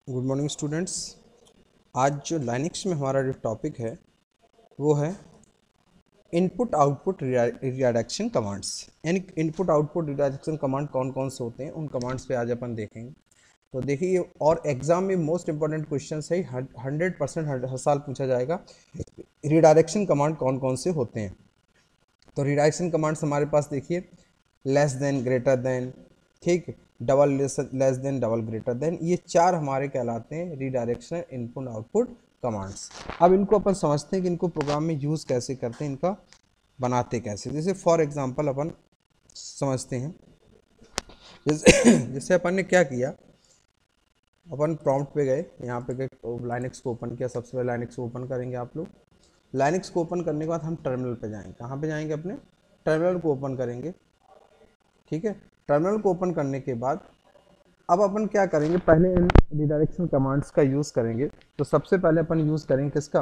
Good morning students. आज जो Linux में हमारा जो टॉपिक है वो है इनपुट आउटपुट रिडायरेक्शन कमांड्स। यानी इनपुट आउटपुट रिडायरेक्शन कमांड कौन कौन से होते हैं, उन कमांड्स पे आज अपन देखेंगे। तो देखिए ये और एग्जाम में मोस्ट इंपॉर्टेंट क्वेश्चन है, 100% हर साल पूछा जाएगा रिडायरेक्शन कमांड कौन कौन से होते हैं। तो रिडायरेक्शन कमांड्स हमारे पास देखिए लेस देन, ग्रेटर देन, ठीक, double less than, double greater than, ये चार हमारे कहलाते हैं रिडायरेक्शन इनपुट आउटपुट कमांड्स। अब इनको अपन समझते हैं कि इनको प्रोग्राम में यूज़ कैसे करते हैं, इनका बनाते कैसे। जैसे फॉर एग्जांपल अपन समझते हैं, जैसे अपन ने क्या किया, अपन प्रॉम्प्ट पे गए, यहाँ पे गए, लाइनक्स को ओपन किया। सबसे पहले लाइनक्स को ओपन करेंगे आप लोग। लाइनक्स को ओपन करने के बाद हम टर्मिनल पे जाएंगे। कहाँ पे जाएंगे? अपने टर्मिनल को ओपन करेंगे। ठीक है, टर्मिनल को ओपन करने के बाद अब अपन क्या करेंगे, पहले इन रिडायरेक्शन कमांड्स का यूज़ करेंगे। तो सबसे पहले अपन यूज़ करेंगे किसका?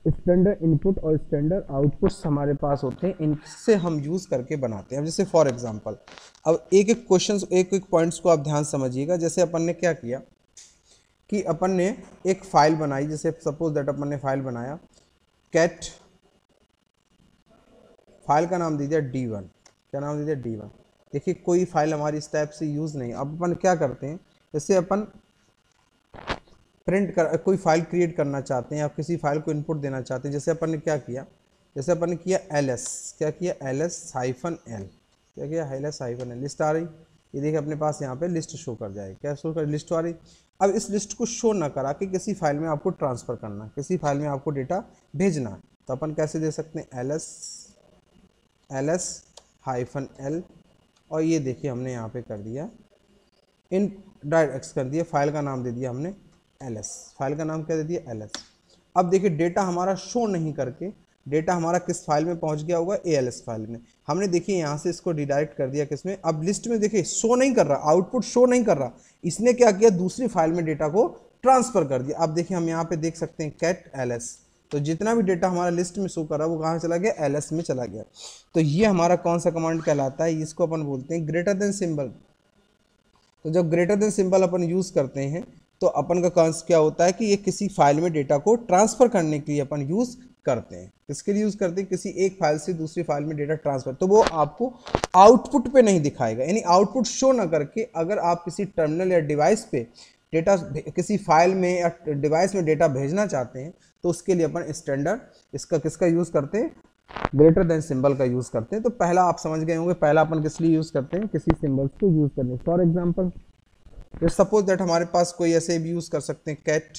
स्टैंडर्ड इनपुट और स्टैंडर्ड आउटपुट्स हमारे पास होते हैं, इनसे हम यूज़ करके बनाते हैं। अब जैसे फॉर एग्जांपल, अब एक एक क्वेश्चन, एक एक पॉइंट्स को आप ध्यान समझिएगा। जैसे अपन ने क्या किया कि अपन ने एक फाइल बनाई। जैसे सपोज दैट अपन ने फाइल बनाया कैट, फाइल का नाम दीजिए D1। क्या नाम दीजिए? D1। देखिए कोई फाइल हमारी इस टाइप से यूज़ नहीं। अब अपन क्या करते हैं, जैसे अपन प्रिंट कर कोई फाइल क्रिएट करना चाहते हैं या किसी फाइल को इनपुट देना चाहते हैं। जैसे अपन ने क्या किया, जैसे अपन ने किया ls, क्या किया ls-l, क्या किया ls-l, लिस्ट आ रही। ये देखिए अपने पास यहाँ पे लिस्ट शो कर जाएगी। क्या शो कर? लिस्ट आ रही। अब इस लिस्ट को शो ना करा के किसी फाइल में आपको ट्रांसफ़र करना, किसी फाइल में आपको डेटा भेजना, तो अपन कैसे दे सकते हैं? ls-l, और ये देखिए हमने यहाँ पे कर दिया इन डायरेक्ट कर दिया, फाइल का नाम दे दिया हमने ls। फाइल का नाम क्या दे दिया? ls। अब देखिए डेटा हमारा शो नहीं करके डेटा हमारा किस फाइल में पहुंच गया होगा? ALS फाइल में। हमने देखिए यहाँ से इसको रिडायरेक्ट कर दिया किसमें? अब लिस्ट में देखिए शो नहीं कर रहा, आउटपुट शो नहीं कर रहा। इसने क्या किया? दूसरी फाइल में डेटा को ट्रांसफर कर दिया। अब देखिए हम यहाँ पे देख सकते हैं कैट ls, तो जितना भी डेटा हमारा लिस्ट में शो कर रहा है वो कहाँ चला गया? ls में चला गया। तो ये हमारा कौन सा कमांड कहलाता है? इसको अपन बोलते हैं ग्रेटर देन सिंबल। तो जब ग्रेटर देन सिंबल अपन यूज़ करते हैं तो अपन का कॉन्स क्या होता है कि ये किसी फाइल में डेटा को ट्रांसफ़र करने के लिए अपन यूज़ करते हैं। किसके लिए यूज़ करते हैं? किसी एक फाइल से दूसरी फाइल में डेटा ट्रांसफ़र। तो वो आपको आउटपुट पे नहीं दिखाएगा, यानी आउटपुट शो ना करके अगर आप किसी टर्मिनल या डिवाइस पे डेटा, किसी फाइल में या डिवाइस में डेटा भेजना चाहते हैं, तो उसके लिए अपन स्टैंडर्ड इसका किसका यूज़ करते हैं? ग्रेटर देन सिंबल का यूज़ करते हैं। तो पहला आप समझ गए होंगे, पहला अपन किस लिए यूज़ करते हैं? किसी सिंबल्स को यूज़ करने। फॉर एग्जांपल सपोज दैट हमारे पास कोई ऐसे भी यूज़ कर सकते हैं कैट,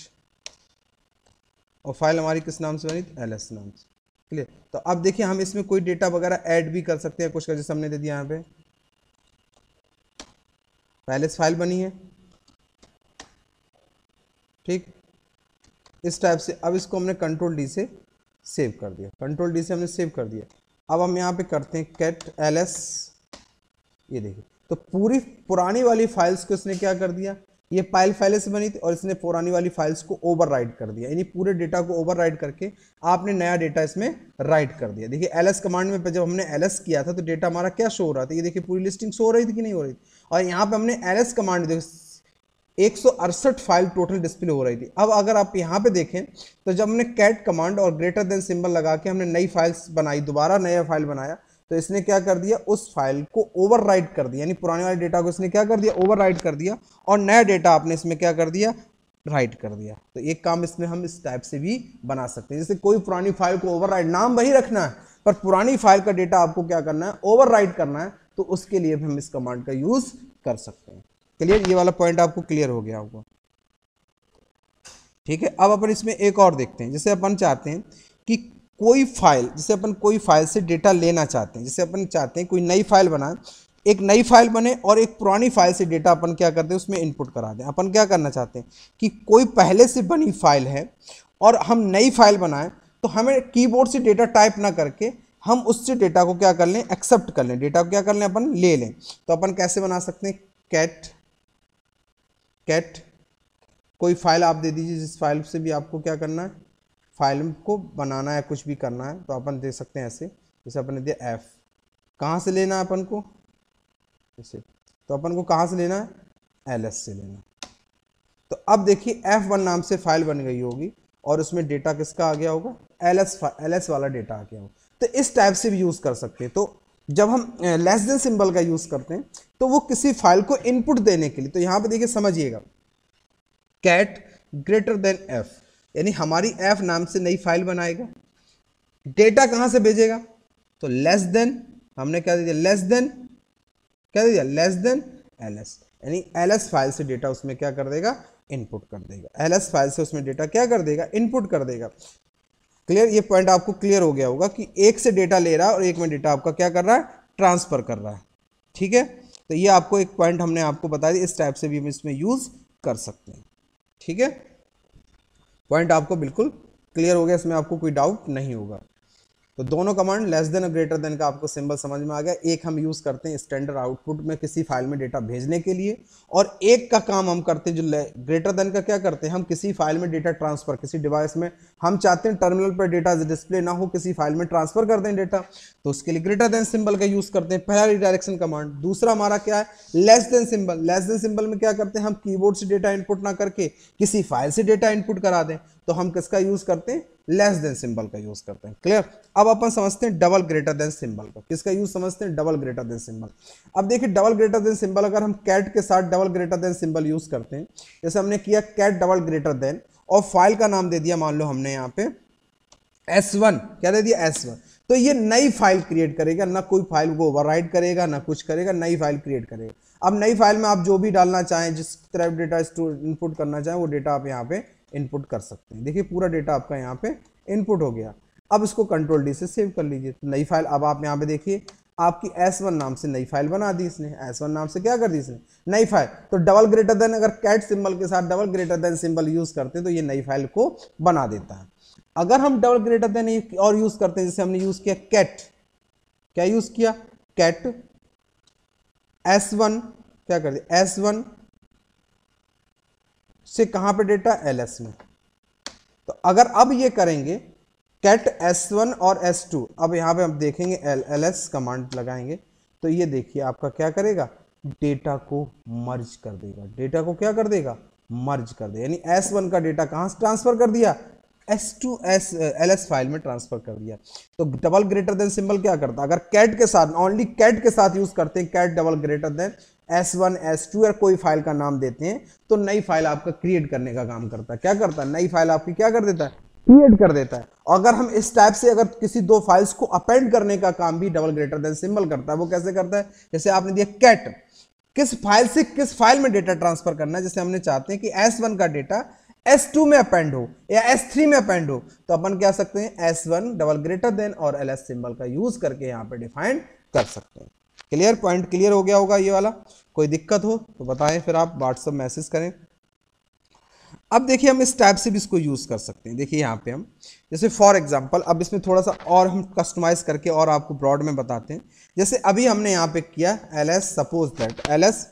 और फाइल हमारी किस नाम से बनी? ls नाम से। क्लियर? तो अब देखिए हम इसमें कोई डेटा वगैरह ऐड भी कर सकते हैं कुछ का, जैसे हमने दे दिया यहाँ पे पहले से फाइल बनी है, ठीक, इस टाइप से। अब इसको हमने कंट्रोल डी से सेव कर दिया, कंट्रोल डी से हमने सेव कर दिया। अब हम यहाँ पे करते हैं कैट ls, ये देखिए तो पूरी पुरानी वाली फाइल्स को इसने क्या कर दिया? ये फाइल पहले से बनी थी और इसने पुरानी वाली फाइल्स को ओवरराइट कर दिया, यानी पूरे डेटा को ओवरराइट करके आपने नया डेटा इसमें राइट कर दिया। देखिए ls कमांड में जब हमने ls किया था तो डेटा हमारा क्या शो हो रहा था? ये देखिए पूरी लिस्टिंग शो हो रही थी कि नहीं हो रही थी। और यहाँ पे हमने ls कमांड, देखो 168 फाइल टोटल डिस्प्ले हो रही थी। अब अगर आप यहाँ पे देखें तो जब हमने कैट कमांड और ग्रेटर देन सिंबल लगा के हमने नई फाइल्स बनाई, दोबारा नया फाइल बनाया, तो इसने क्या कर दिया? उस फाइल को ओवरराइट कर दिया, यानी पुराने वाले डेटा को इसने क्या कर दिया? ओवरराइट कर दिया, और नया डेटा आपने इसमें क्या कर दिया? राइट कर दिया। तो एक काम इसमें हम इस टाइप से भी बना सकते हैं। जैसे कोई पुरानी फाइल को ओवरराइट, नाम वही रखना है पर पुरानी फाइल का डेटा आपको क्या करना है? ओवरराइट करना है, तो उसके लिए भी हम इस कमांड का यूज कर सकते हैं। क्लियर? ये वाला पॉइंट आपको क्लियर हो गया होगा। ठीक है, अब अपन इसमें एक और देखते हैं। जैसे अपन चाहते हैं कि कोई फाइल, जैसे अपन कोई फाइल से डेटा लेना चाहते हैं, जैसे अपन चाहते हैं कोई नई फाइल बनाए, एक नई फाइल बने और एक पुरानी फाइल से डेटा अपन क्या करते हैं? उसमें इनपुट करा दें। अपन क्या करना चाहते हैं कि कोई पहले से बनी फाइल है और हम नई फाइल बनाएं, तो हमें कीबोर्ड से डेटा टाइप ना करके हम उससे डेटा को क्या कर लें? एक्सेप्ट कर लें, डेटा को क्या कर लें? अपन ले लें। तो अपन कैसे बना सकते हैं? कैट कोई फाइल आप दे दीजिए जिस फाइल से भी आपको क्या करना है? फाइल को बनाना है, कुछ भी करना है, तो अपन दे सकते हैं ऐसे। जैसे अपन ने दिया f, कहाँ से लेना है अपन को? ऐसे, तो अपन को कहाँ से लेना है? ls से लेना। तो अब देखिए F1 नाम से फाइल बन गई होगी और उसमें डेटा किसका आ गया होगा, LS वाला डेटा आ गया होगा। तो इस टाइप से भी यूज कर सकते हैं। तो जब हम लेस देन सिंबल का यूज करते हैं तो वो किसी फाइल को इनपुट देने के लिए, तो यहां पे देखिए समझिएगा, कैट ग्रेटर देन एफ, यानी हमारी एफ नाम से नई फाइल बनाएगा, डेटा कहां से भेजेगा, तो लेस देन, हमने क्या दे दिया, लेस देन, क्या दे दिया, लेस देन एलएस, यानी एलएस फाइल से डेटा उसमें क्या कर देगा, इनपुट कर देगा। एलएस फाइल से उसमें डेटा क्या कर देगा, इनपुट कर देगा। क्लियर, ये पॉइंट आपको क्लियर हो गया होगा कि एक से डेटा ले रहा है और एक में डेटा आपका क्या कर रहा है, ट्रांसफर कर रहा है। ठीक है, तो ये आपको एक पॉइंट हमने आपको बता दिया, इस टाइप से भी हम इसमें यूज कर सकते हैं। ठीक है, पॉइंट आपको बिल्कुल क्लियर हो गया, इसमें आपको कोई डाउट नहीं होगा। तो दोनों कमांड लेस देन और ग्रेटर देन का आपको सिंबल समझ में आ गया। एक हम यूज करते हैं स्टैंडर्ड आउटपुट में किसी फाइल में डेटा भेजने के लिए, और एक का काम हम करते हैं जो ग्रेटर देन का क्या करते हैं, हम किसी फाइल में डेटा ट्रांसफर, किसी डिवाइस में हम चाहते हैं टर्मिनल पर डेटा डिस्प्ले ना हो, किसी फाइल में ट्रांसफर कर दें डेटा, तो उसके लिए ग्रेटर देन सिंबल का यूज करते हैं, पहला रिडायरेक्शन कमांड। दूसरा हमारा क्या है, less than symbol. Less than symbol में क्या करते हैं, हम कीबोर्ड से डेटा इनपुट ना करके किसी फाइल से डेटा इनपुट करा दें, तो हम किसका यूज करते हैं, लेस देन सिंबल का यूज करते हैं। क्लियर, अब अपन समझते हैं डबल ग्रेटर देन सिंबल का, किसका यूज समझते हैं, डबल ग्रेटर देन सिंबल। अब देखिए डबल ग्रेटर देन सिंबल, अगर हम कैट के साथ double greater than symbol use करते हैं, जैसे हमने किया कैट डबल ग्रेटर देन, और फाइल का नाम दे दिया, मान लो हमने यहाँ पे S1, क्या दे दिया, S1, तो ये नई फाइल क्रिएट करेगा, ना कोई फाइल को ओवरराइट करेगा, ना कुछ करेगा, नई फाइल क्रिएट करेगा। अब नई फाइल में आप जो भी डालना चाहें, जिस तरह डेटा इनपुट करना चाहें, वो डेटा आप यहाँ पे इनपुट कर सकते हैं। देखिए पूरा डेटा आपका यहाँ पे इनपुट हो गया। अब इसको कंट्रोल डी से सेव कर लीजिए, तो नई फाइल, अब आप यहाँ पे देखिए आपकी S1 नाम से नई फाइल बना दी इसने, S1 नाम से क्या कर दी इसने, नई फाइल। तो डबल ग्रेटर देन, अगर कैट सिंबल के साथ double greater than symbol use करते हैं तो ये नई फाइल को बना देता है। अगर हम डबल ग्रेटर देन और यूज करते हैं, जैसे हमने यूज किया कैट, क्या यूज किया, कैट S1, क्या कर दिया, S1 से कहां पे डेटा, LS में। तो अगर अब ये करेंगे कैट S1 और S2, अब यहां पे हम देखेंगे LS कमांड लगाएंगे, तो ये देखिए आपका क्या करेगा, डेटा को मर्ज कर देगा, डेटा को क्या कर देगा, मर्ज कर देगा, यानी S1 का डेटा कहां से ट्रांसफर कर दिया, S2 LS फाइल में ट्रांसफर कर दिया। तो डबल ग्रेटर देन सिंबल क्या करता है, अगर कैट के साथ, ओनली कैट के साथ यूज करते हैं, cat double greater than S1 S2 या कोई फाइल का नाम देते हैं, तो नई फाइल आपका क्रिएट करने का काम करता है। क्या करता है, नई फाइल आपकी क्या कर देता है, क्रिएट कर देता है। और अगर हम इस टाइप से अगर किसी दो फाइल्स को अपेंड करने का काम भी डबल ग्रेटर देन सिंबल करता है। वो कैसे करता है, जैसे आपने दिया कैट, किस फाइल से किस फाइल में डेटा ट्रांसफर करना है, जैसे हमने चाहते हैं कि S1 का डेटा S2 में अपेंड हो या S3 में अपेंड हो, तो अपन क्या सकते हैं, S1 डबल ग्रेटर देन और LS सिंबल का यूज करके यहाँ पे डिफाइन कर सकते हैं। क्लियर, पॉइंट क्लियर हो गया होगा ये वाला। कोई दिक्कत हो तो बताएं, फिर आप व्हाट्सएप मैसेज करें। अब देखिए हम इस टाइप से भी इसको यूज कर सकते हैं। देखिए यहाँ पे हम जैसे फॉर एग्जांपल, अब इसमें थोड़ा सा और हम कस्टमाइज करके और आपको ब्रॉड में बताते हैं। जैसे अभी हमने यहाँ पे किया LS, suppose that LS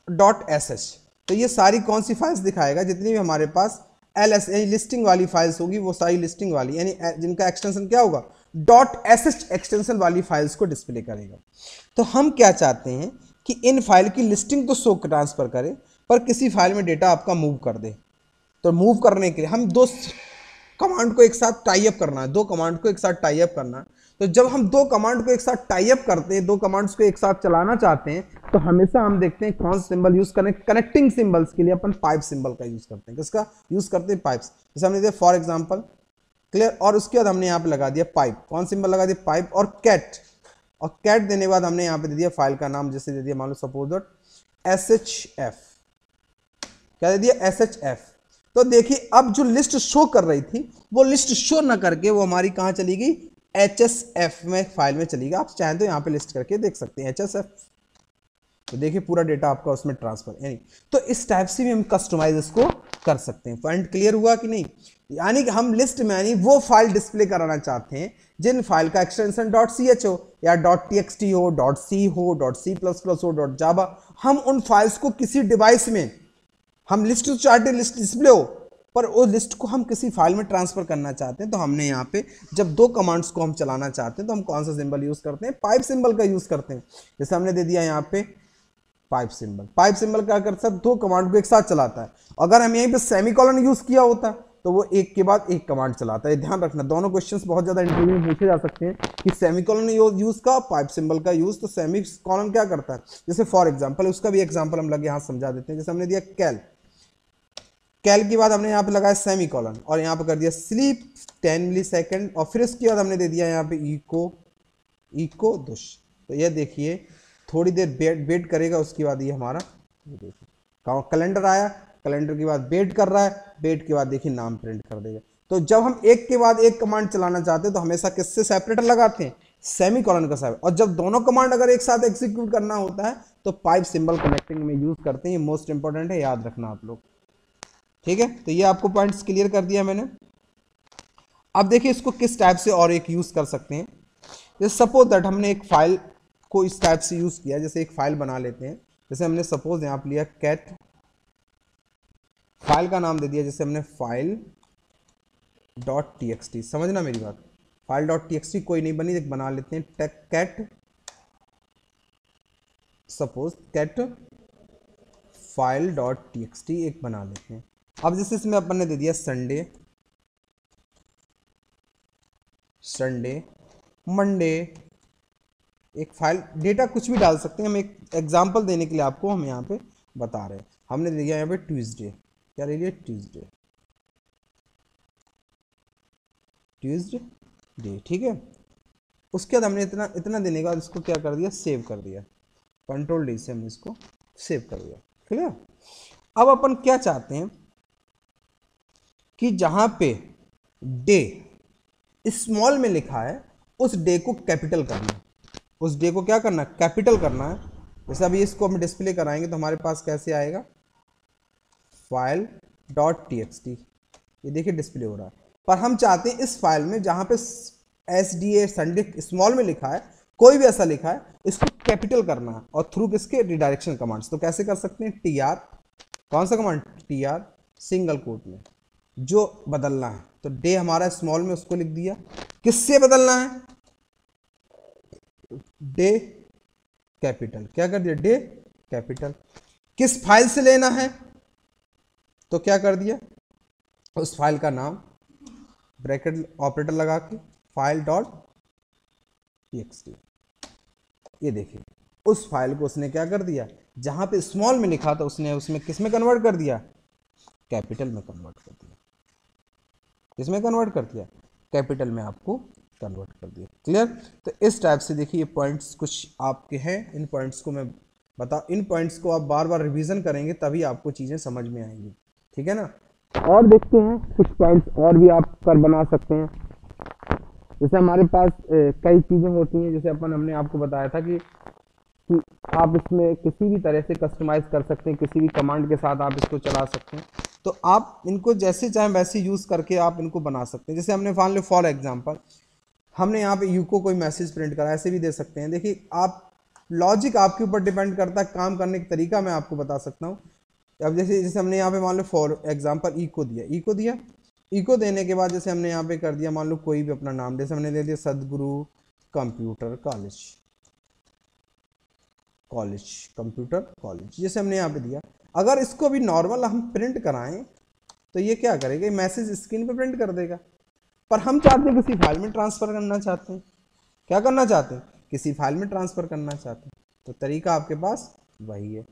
*.sh, तो ये सारी कौन सी फाइल्स दिखाएगा, जितनी भी हमारे पास LS यानी लिस्टिंग वाली फाइल्स होगी, वो सारी लिस्टिंग वाली, यानी जिनका एक्सटेंशन क्या होगा, .sh एक्सटेंशन वाली फाइल्स को डिस्प्ले करेगा। तो हम क्या चाहते हैं कि इन फाइल की लिस्टिंग तो शो ट्रांसफर करे, पर किसी फाइल में डेटा आपका मूव कर दे। तो मूव करने के लिए हम दो कमांड को एक साथ टाई अप करना है, दो कमांड को एक साथ टाई अप करना है। तो जब हम दो कमांड को एक साथ टाई अप करते हैं, दो कमांड्स को एक साथ चलाना चाहते हैं, तो हमेशा हम देखते हैं कौन सा सिंबल यूज करें। कनेक्टिंग सिंबल्स के लिए अपन पाइप सिंबल का यूज करते हैं। किसका यूज करते हैं, पाइप्स। जैसे हमने दिया फॉर एग्जांपल, क्लियर, और उसके बाद हमने यहाँ पे लगा दिया पाइप, कौन सिंबल लगा दिया, पाइप, और कैट, और कैट देने के बाद हमने यहाँ पे दे दिया फाइल का नाम, जैसे दे दिया मान लो सपोज डॉट SHF, क्या दे दिया, SHF। तो देखिए अब जो लिस्ट शो कर रही थी, वो लिस्ट शो ना करके वो हमारी कहाँ चली गई, HSF में फाइल में चली गई। आप चाहें तो यहाँ पे लिस्ट करके देख सकते हैं HSF, तो देखिए पूरा डेटा आपका उसमें ट्रांसफर, यानी तो इस टाइप से भी हम कस्टमाइज इसको कर सकते हैं। पॉइंट क्लियर हुआ कि नहीं, यानी कि हम लिस्ट में यानी वो फाइल डिस्प्ले कराना चाहते हैं जिन फाइल का एक्सटेंशन .ch हो या .txt हो, .c हो, .c++ हो, .java, हम उन फाइल्स को किसी डिवाइस में, हम लिस्ट तो चाहते हैं लिस्ट डिस्प्ले हो, पर वो लिस्ट को हम किसी फाइल में ट्रांसफर करना चाहते हैं। तो हमने यहाँ पे जब दो कमांड्स को हम चलाना चाहते हैं, तो हम कौन सा सिंबल यूज करते हैं, पाइप सिंबल का यूज करते हैं। जैसे हमने दे दिया यहाँ पे पाइप सिंबल। पाइप सिंबल क्या करता है, दो कमांड को एक साथ चलाता है। अगर हम यहीं पे सेमीकोलन यूज किया होता तो वो एक के बाद एक कमांड चलाता है। ध्यान रखना, दोनों क्वेश्चंस बहुत ज्यादा इंटरव्यू में पूछे जा सकते हैं कि सेमीकोलन यूज का, पाइप सिंबल का यूज। तो सेमीकोलन क्या करता है, जैसे फॉर एग्जांपल, उसका भी एग्जांपल हम लगे यहाँ समझा देते हैं। जैसे हमने दिया कैल, कैल के बाद हमने यहाँ पे लगाया सेमीकोलन और यहाँ पे कर दिया स्लीप 10 मिलीसेकंड, और फिर उसके बाद हमने दे दिया यहाँ पे इको दुश। तो ये देखिए थोड़ी देर वेट करेगा, उसके बाद ये हमारा कैलेंडर आया, कैलेंडर के बाद वेट कर रहा है, वेट के बाद देखिए नाम प्रिंट कर देगा। तो जब हम एक के बाद एक कमांड चलाना चाहते हैं तो हमेशा किससे सेपरेटर लगाते हैं, सेमीकोलन का सेपरेटर। और जब दोनों कमांड अगर एक साथ एग्जीक्यूट करना होता है तो पाइप सिंबल कनेक्टिंग में यूज करते हैं। ये मोस्ट इंपॉर्टेंट है, याद रखना आप लोग, ठीक है। तो ये आपको पॉइंट्स क्लियर कर दिया मैंने। अब देखिए इसको किस टाइप से और एक यूज कर सकते हैं। जैसे सपोज दैट हमने एक फाइल को इस टाइप से यूज किया, जैसे एक फाइल बना लेते हैं। जैसे हमने सपोज यहाँ पे लिया कैट, फाइल का नाम दे दिया जैसे हमने फाइल .txt, समझना मेरी बात, फाइल .txt कोई नहीं बनी, एक बना लेते हैं cat, suppose cat file .txt एक बना लेते हैं। अब जैसे इसमें अपन ने दे दिया संडे मंडे, एक फाइल डेटा कुछ भी डाल सकते हैं। हम एक एग्जांपल देने के लिए आपको हम यहाँ पे बता रहे हैं। हमने दिया यहाँ पे ट्यूसडे, क्या ले लिया, ट्यूसडे, ठीक है। उसके बाद हमने इतना देने के बाद इसको क्या कर दिया, सेव कर दिया, कंट्रोल डी से हमने इसको सेव कर दिया, क्लियर। अब अपन क्या चाहते हैं कि जहां पे डे स्मॉल में लिखा है उस डे को कैपिटल करना है, उस डे को क्या करना है, कैपिटल करना है। जैसे अभी इसको हम डिस्प्ले कराएंगे तो हमारे पास कैसे आएगा, फाइल .txt, ये देखिए डिस्प्ले हो रहा है। पर हम चाहते हैं इस फाइल में जहां पे SDA संडे स्मॉल में लिखा है, कोई भी ऐसा लिखा है, इसको कैपिटल करना है और थ्रू किसके, रिडायरेक्शन कमांड्स। तो कैसे कर सकते हैं, TR, कौन सा कमांड, TR सिंगल कोट में जो बदलना है। तो डे हमारा स्मॉल में, उसको लिख दिया। किससे बदलना है, डे कैपिटल, क्या कर दिया, डे कैपिटल। किस फाइल से लेना है, तो क्या कर दिया, उस फाइल का नाम ब्रैकेट ऑपरेटर लगा के फाइल .txt, ये देखिए उस फाइल को उसने क्या कर दिया, जहां पे स्मॉल में लिखा था उसने उसमें किस में कन्वर्ट कर दिया, कैपिटल में कन्वर्ट कर दिया। किसमें कन्वर्ट कर दिया, कैपिटल में आपको कन्वर्ट कर दिया, क्लियर। तो इस टाइप से देखिए ये पॉइंट्स कुछ आपके हैं, इन पॉइंट्स को मैं इन पॉइंट्स को आप बार बार रिवीजन करेंगे तभी आपको चीज़ें समझ में आएंगी, ठीक है ना। और देखते हैं कुछ पॉइंट्स और भी आप कर बना सकते हैं। जैसे हमारे पास कई चीज़ें होती हैं, जैसे हमने आपको बताया था कि आप इसमें किसी भी तरह से कस्टमाइज कर सकते हैं, किसी भी कमांड के साथ आप इसको चला सकते हैं। तो आप इनको जैसे चाहें वैसे यूज़ करके आप इनको बना सकते हैं। जैसे हमने मान लो फॉर एग्जांपल हमने यहाँ पे यूको कोई मैसेज प्रिंट करा, ऐसे भी दे सकते हैं। देखिए आप लॉजिक आपके ऊपर डिपेंड करता है, काम करने का तरीका मैं आपको बता सकता हूँ। अब जैसे हमने यहाँ पे मान लो फॉर एग्जांपल इको दिया, इको देने के बाद जैसे हमने यहाँ पे कर दिया, मान लो कोई भी अपना नाम, जैसे हमने दे दिया सदगुरु कंप्यूटर कॉलेज, जैसे हमने यहाँ पे दिया। अगर इसको भी नॉर्मल हम प्रिंट कराएं तो ये क्या करेगा, मैसेज स्क्रीन पे प्रिंट कर देगा। पर हम चाहते हैं किसी फाइल में ट्रांसफर करना चाहते हैं, क्या करना चाहते हैं, किसी फाइल में ट्रांसफर करना चाहते हैं। तो तरीका आपके पास वही है,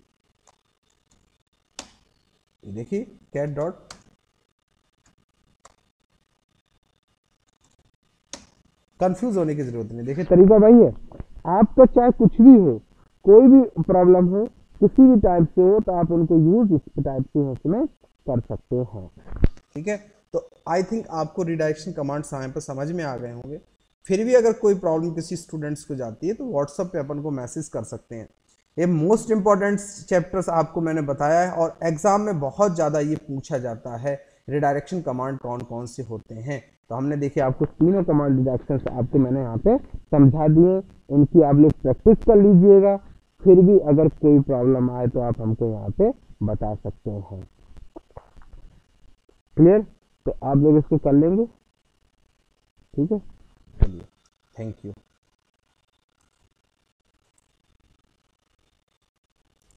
देखिए कैट डॉट कंफ्यूज होने की जरूरत नहीं, देखिए तरीका वही है। आपका चाहे कुछ भी हो, कोई भी प्रॉब्लम हो, किसी भी टाइप से हो, तो आप उनको यूज इस टाइप से उसमें कर सकते हैं, ठीक है। तो आई थिंक आपको रिडायरेक्शन कमांड्स यहाँ पर समझ में आ गए होंगे। फिर भी अगर कोई प्रॉब्लम किसी स्टूडेंट्स को जाती है तो व्हाट्सएप पे अपन को मैसेज कर सकते हैं। ये मोस्ट इंपॉर्टेंट चैप्टर्स आपको मैंने बताया है और एग्जाम में बहुत ज़्यादा ये पूछा जाता है, रिडायरेक्शन कमांड कौन कौन से होते हैं। तो हमने देखिए आपको तीनों कमांड रिडक्शन आपको मैंने यहाँ पे समझा दिए, इनकी आप लोग प्रैक्टिस कर लीजिएगा। फिर भी अगर कोई प्रॉब्लम आए तो आप हमको यहाँ पे बता सकते हैं, क्लियर। तो आप लोग इसको कर लेंगे, ठीक है, चलिए, थैंक यू।